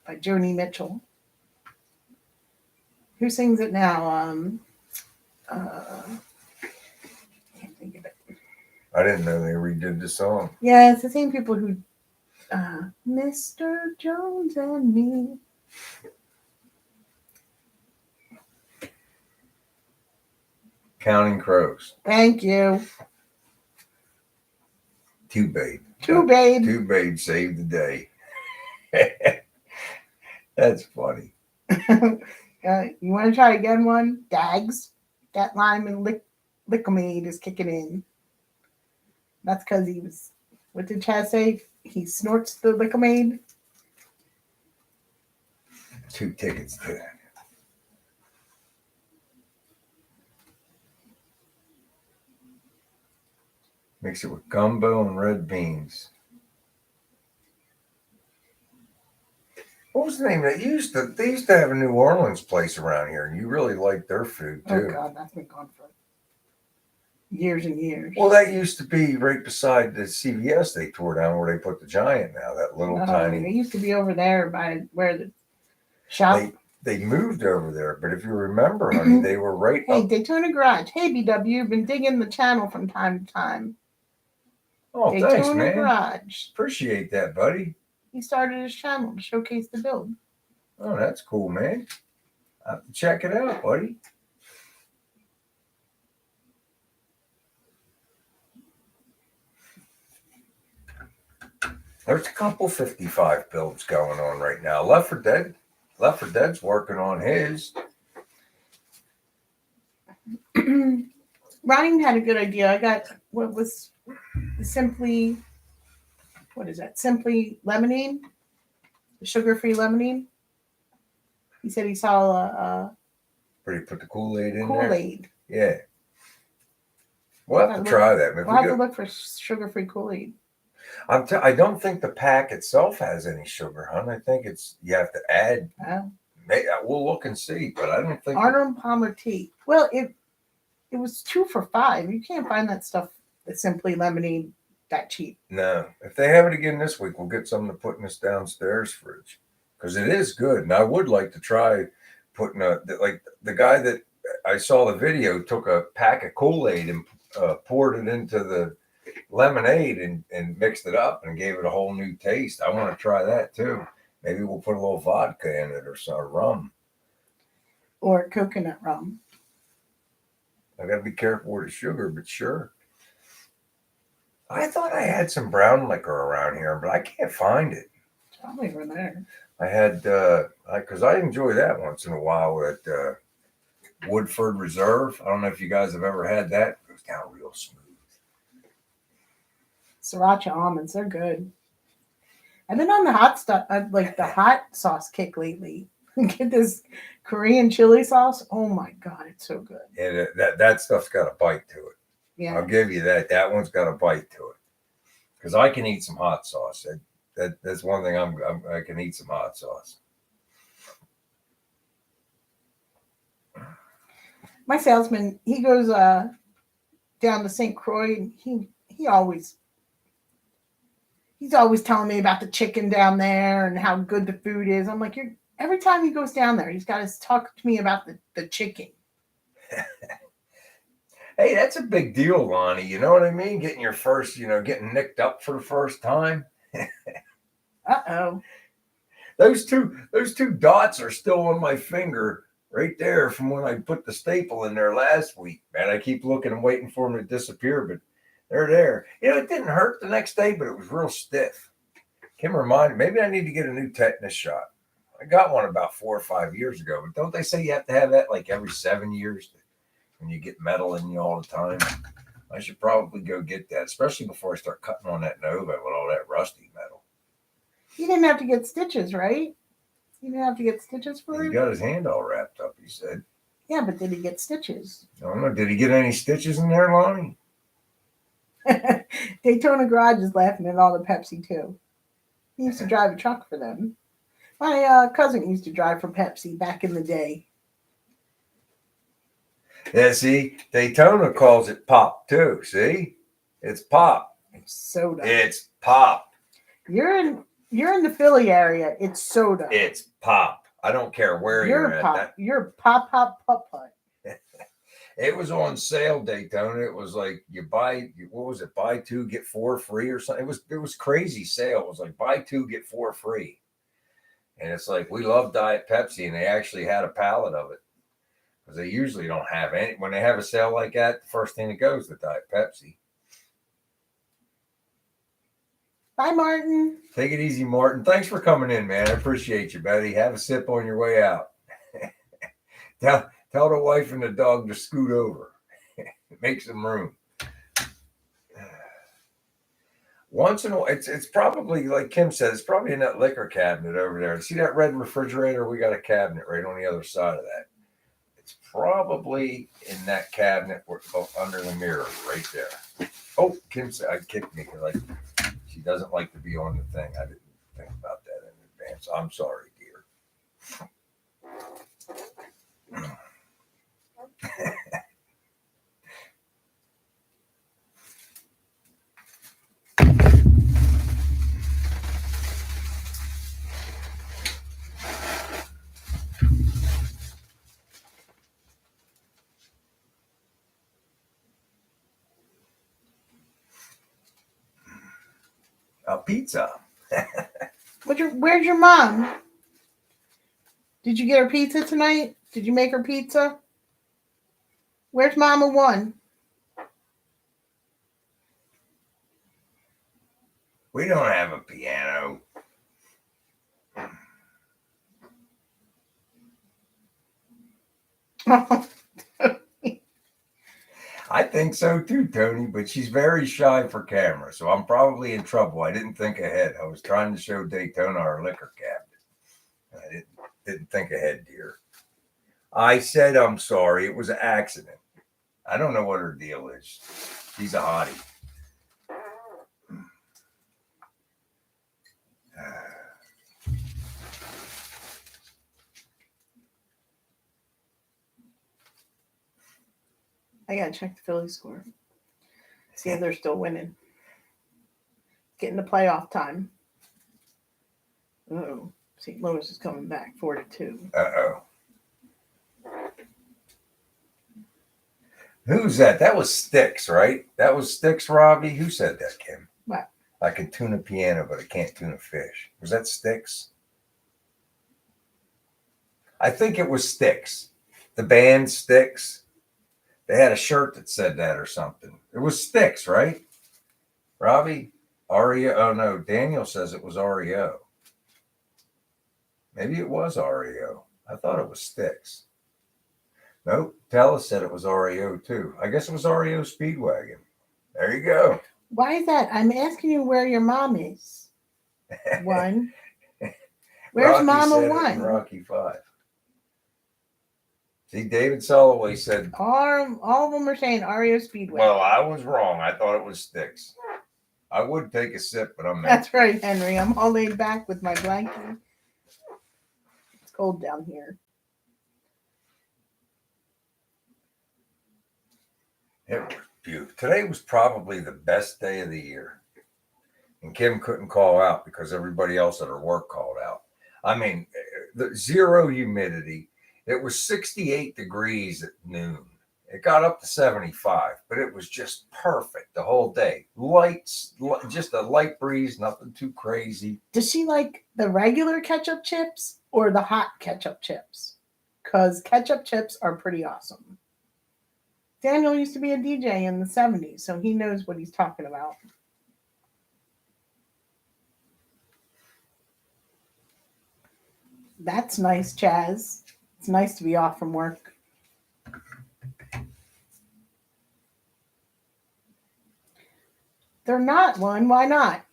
by Joni Mitchell. Who sings it now? Can't think of it. I didn't know they redid the song. Yeah, it's the same people who, Mr. Jones and me. Counting Crows. Thank you. Two Babe. Two Babe. Two Babe saved the day. That's funny. You want to try again one? Dags. That lime and lickleade is kicking in. That's because he was, what did Chaz say? He snorts the lickleade. 2 tickets to that. Mix it with gumbo and red beans. What was the name of that? They used to have a New Orleans place around here, and you really liked their food too. Oh God, that's been gone for years and years. Well, that used to be right beside the CVS they tore down where they put the Giant now. That little tiny. They used to be over there by where the shop. They moved over there, but if you remember, honey, they were right. Hey, up. Daytona Garage. Hey, BW, been digging the channel from time to time. Oh, Daytona thanks, man. Garage. Appreciate that, buddy. He started his channel to showcase the build. Oh, that's cool, man. I have to check it out, buddy. There's a couple 55 builds going on right now. Left 4 Dead's working on his. Ronnie had a good idea. I got what is that? Simply lemonade, the sugar-free lemonade. He said he saw a Where you put the Kool-Aid in Kool-Aid. there? Yeah. We'll have to try that. We'll have to look for sugar-free Kool-Aid. I don't think the pack itself has any sugar, hon. I think you have to add. We'll look and see, but I don't think. Arnold Palmer tea. Well, it was 2 for $5. You can't find that stuff, the Simply Lemonade, that cheap. No. If they have it again this week, we'll get something to put in this downstairs fridge because it is good. And I would like to try putting like the guy that I saw the video took a pack of Kool-Aid and poured it into the lemonade and mixed it up and gave it a whole new taste. I want to try that too. Maybe we'll put a little vodka in it or some rum. Or coconut rum. I got to be careful with the sugar, but sure. I thought I had some brown liquor around here, but I can't find it. Probably over there. I had, because I enjoy that once in a while at Woodford Reserve. I don't know if you guys have ever had that. It goes down real smooth. Sriracha almonds, they're good. I've been on the hot stuff, like the hot sauce kick lately. Get this Korean chili sauce. Oh my God, it's so good. And that stuff's got a bite to it. Yeah. I'll give you that. That one's got a bite to it. Because I can eat some hot sauce. That's one thing I can eat some hot sauce. My salesman, he goes down to St. Croix. He's always telling me about the chicken down there and how good the food is. I'm like, every time he goes down there, he's got to talk to me about the chicken. Hey, that's a big deal, Lonnie. You know what I mean? Getting your first, getting nicked up for the first time. Uh-oh. Those two dots are still on my finger right there from when I put the staple in there last week. Man, I keep looking and waiting for them to disappear, but they're there. It didn't hurt the next day, but it was real stiff. Kim reminded me, maybe I need to get a new tetanus shot. I got one about 4 or 5 years ago, but don't they say you have to have that like every 7 years when you get metal in you all the time? I should probably go get that, especially before I start cutting on that Nova with all that rusty metal. He didn't have to get stitches, right? He didn't have to get stitches for it? He got his hand all wrapped up, he said. Yeah, but did he get stitches? I don't know. Did he get any stitches in there, Lonnie? Daytona Garage is laughing at all the Pepsi, too. He used to drive a truck for them. My cousin used to drive for Pepsi back in the day. Yeah, see, Daytona calls it pop too. See, it's pop. Soda. It's pop. You're in the Philly area. It's soda. It's pop. I don't care where you're at. Pop. You're pop putt. It was on sale, Daytona. It was like you buy, what was it? Buy two get four free or something. It was crazy sale. It was like buy two get four free, and it's like we love Diet Pepsi, and they actually had a pallet of it because they usually don't have any. When they have a sale like that, the first thing that goes is the Diet Pepsi. Bye, Martin. Take it easy, Martin. Thanks for coming in, man. I appreciate you, buddy. Have a sip on your way out. Tell the wife and the dog to scoot over. Make some room. Once in a while, it's probably like Kim said, it's probably in that liquor cabinet over there. See that red refrigerator? We got a cabinet right on the other side of that. It's probably in that cabinet under the mirror right there. Oh, Kim said I kicked me because she doesn't like to be on the thing. I didn't think about that in advance. I'm sorry, dear. A pizza. Where's your mom? Did you get her pizza tonight? Did you make her pizza? Where's Mama One? We don't have a piano. I think so too, Tony, but she's very shy for camera, so I'm probably in trouble. I didn't think ahead. I was trying to show Daytona our liquor cabinet. I didn't think ahead, dear. I said I'm sorry. It was an accident. I don't know what her deal is. She's a hottie. I gotta check the Philly score. See if they're still winning. Getting to playoff time. Oh, St. Louis is coming back 4-2. Uh-oh. Who's that? That was Sticks, right? That was Sticks, Robbie. Who said that, Kim? What? I can tune a piano, but I can't tune a fish. Was that Sticks? I think it was Sticks. The band Sticks. They had a shirt that said that or something. It was Sticks, right? Robbie? REO. Oh, no. Daniel says it was REO. Maybe it was REO. I thought it was Sticks. Nope. Tella said it was REO too. I guess it was REO Speedwagon. There you go. Why is that? I'm asking you where your mom is. One. Where's Rocky Mama said it in One? Rocky 5. See, David Soloway said. All of them are saying REO Speedway. Well, I was wrong. I thought it was Sticks. I would take a sip, but I'm not. That's right, Henry. I'm all laid back with my blanket. It's cold down here. It was beautiful. Today was probably the best day of the year. And Kim couldn't call out because everybody else at her work called out. I mean, the zero humidity. It was 68 degrees at noon. It got up to 75, but it was just perfect the whole day. Lights, just a light breeze, nothing too crazy. Does she like the regular ketchup chips or the hot ketchup chips? Because ketchup chips are pretty awesome. Daniel used to be a DJ in the 70s, so he knows what he's talking about. That's nice, Chaz. It's nice to be off from work. They're not one. Why not?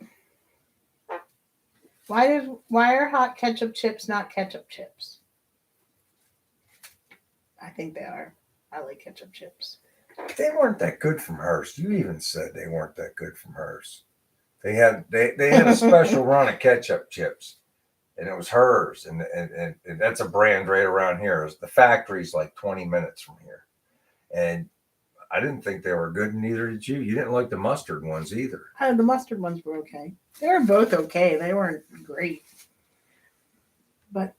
Why are hot ketchup chips not ketchup chips? I think they are. I like ketchup chips. They weren't that good from Hearst. You even said they weren't that good from Hearst. They had a special run of ketchup chips, and it was hers, and that's a brand right around here. The factory's like 20 minutes from here, and I didn't think they were good, and neither did you. You didn't like the mustard ones either. The mustard ones were okay. They were both okay. They weren't great. But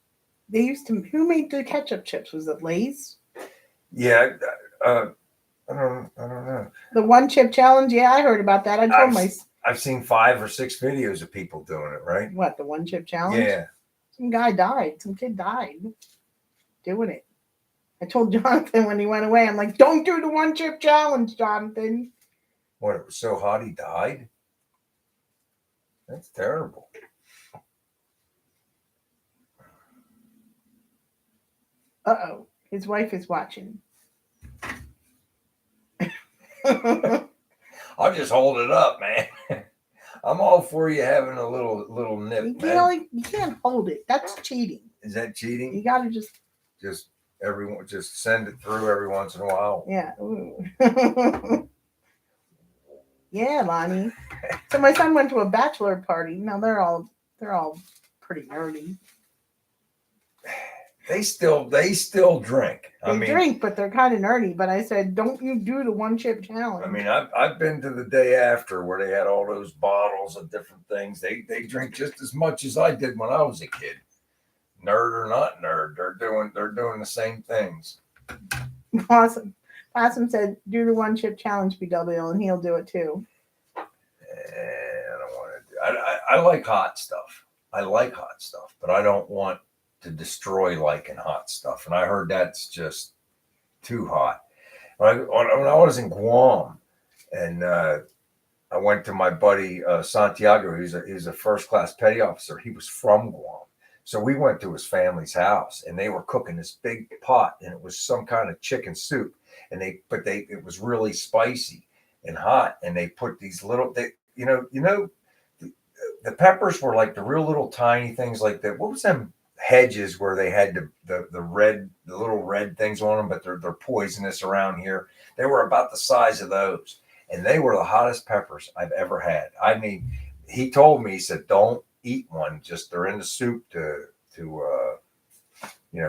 they used to. Who made the ketchup chips? Was it Lay's? Yeah, I don't know. The one chip challenge. Yeah, I heard about that. I told I've seen 5 or 6 videos of people doing it. Right? What, the one chip challenge? Yeah. Some guy died. Some kid died doing it. I told Jonathan when he went away, I'm like, don't do the one chip challenge, Jonathan. What, it was so hot he died? That's terrible. Uh-oh. His wife is watching. I'll just hold it up, man. I'm all for you having a little nip. You can't hold it. That's cheating. Is that cheating? You gotta just send it through every once in a while. Yeah. Yeah, Lonnie. So my son went to a bachelor party. Now they're all pretty nerdy. They still drink. They drink, but they're kind of nerdy. But I said, don't you do the one chip challenge. I mean, I've been to the day after where they had all those bottles of different things. They drink just as much as I did when I was a kid. Nerd or not nerd, they're doing the same things. Awesome. Possum said, do the one chip challenge, BW, and he'll do it too. I don't want to do. I like hot stuff. I like hot stuff, but I don't want to destroy liking hot stuff. And I heard that's just too hot. When I was in Guam, and I went to my buddy Santiago. He's a first class petty officer. He was from Guam. So we went to his family's house, and they were cooking this big pot, and it was some kind of chicken soup. And it was really spicy and hot. And they put these little, the peppers were like the real little tiny things like that. What was them hedges where they had the little red things on them, but they're poisonous around here. They were about the size of those, and they were the hottest peppers I've ever had. I mean, he told me, he said, don't eat one, just they're in the soup to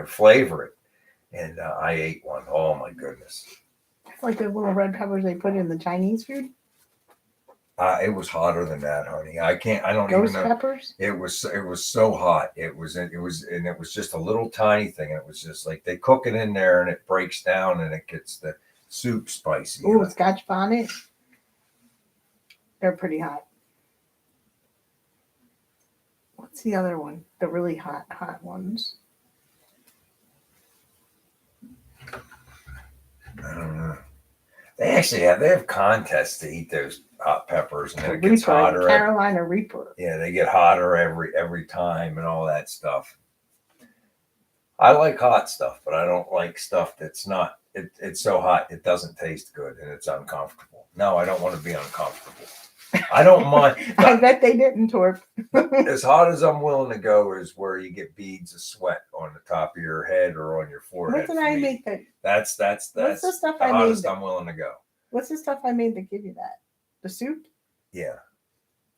flavor it. And I ate one. Oh my goodness. It's like the little red peppers they put in the Chinese food. It was hotter than that, honey. I don't Ghost even know. Peppers? It was so hot. It was just a little tiny thing. And it was just like they cook it in there and it breaks down and it gets the soup spicy. Ooh, Scotch bonnet. They're pretty hot. What's the other one? The really hot ones. I don't know. They have contests to eat those hot peppers, and then it gets hotter. Carolina Reaper. Yeah, they get hotter every time and all that stuff. I like hot stuff, but I don't like stuff that's not. It's so hot it doesn't taste good and it's uncomfortable. No, I don't want to be uncomfortable. I don't mind. I bet they didn't, Torp. As hot as I'm willing to go is where you get beads of sweat on the top of your head or on your forehead. What did I make that? That's What's the stuff the I hottest made I'm willing to go. What's the stuff I made that give you that? The soup? Yeah.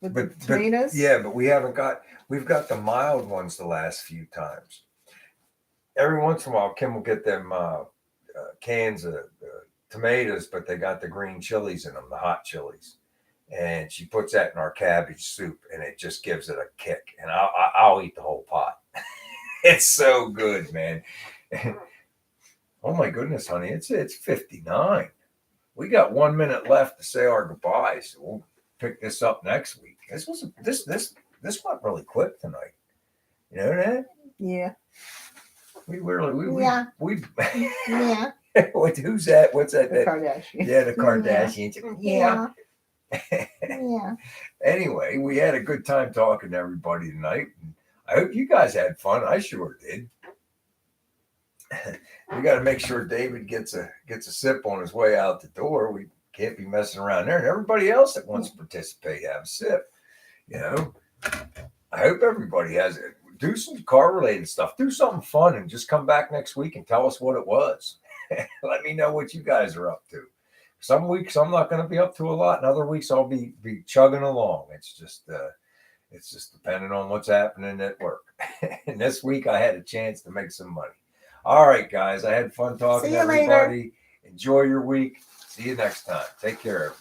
With the tomatoes? But we've got the mild ones the last few times. Every once in a while, Kim will get them cans of tomatoes, but they got the green chilies in them, the hot chilies. And she puts that in our cabbage soup, and it just gives it a kick. And I'll eat the whole pot. It's so good, man. Oh my goodness, honey, it's 59. We got 1 minute left to say our goodbyes. So we'll pick this up next week. This went really quick tonight. You know that? Yeah. Yeah. Who's that? What's that? The Kardashians. Yeah, the Kardashians. Yeah. Yeah. Anyway, we had a good time talking to everybody tonight. I hope you guys had fun. I sure did. We got to make sure David gets a sip on his way out the door. We can't be messing around there. And everybody else that wants to participate, have a sip. You know, I hope everybody has it. Do some car related stuff. Do something fun and just come back next week and tell us what it was. Let me know what you guys are up to. Some weeks I'm not going to be up to a lot, and other weeks I'll be chugging along. It's just depending on what's happening at work. And this week I had a chance to make some money. All right, guys, I had fun talking See to you later. everybody. Enjoy your week. See you next time. Take care.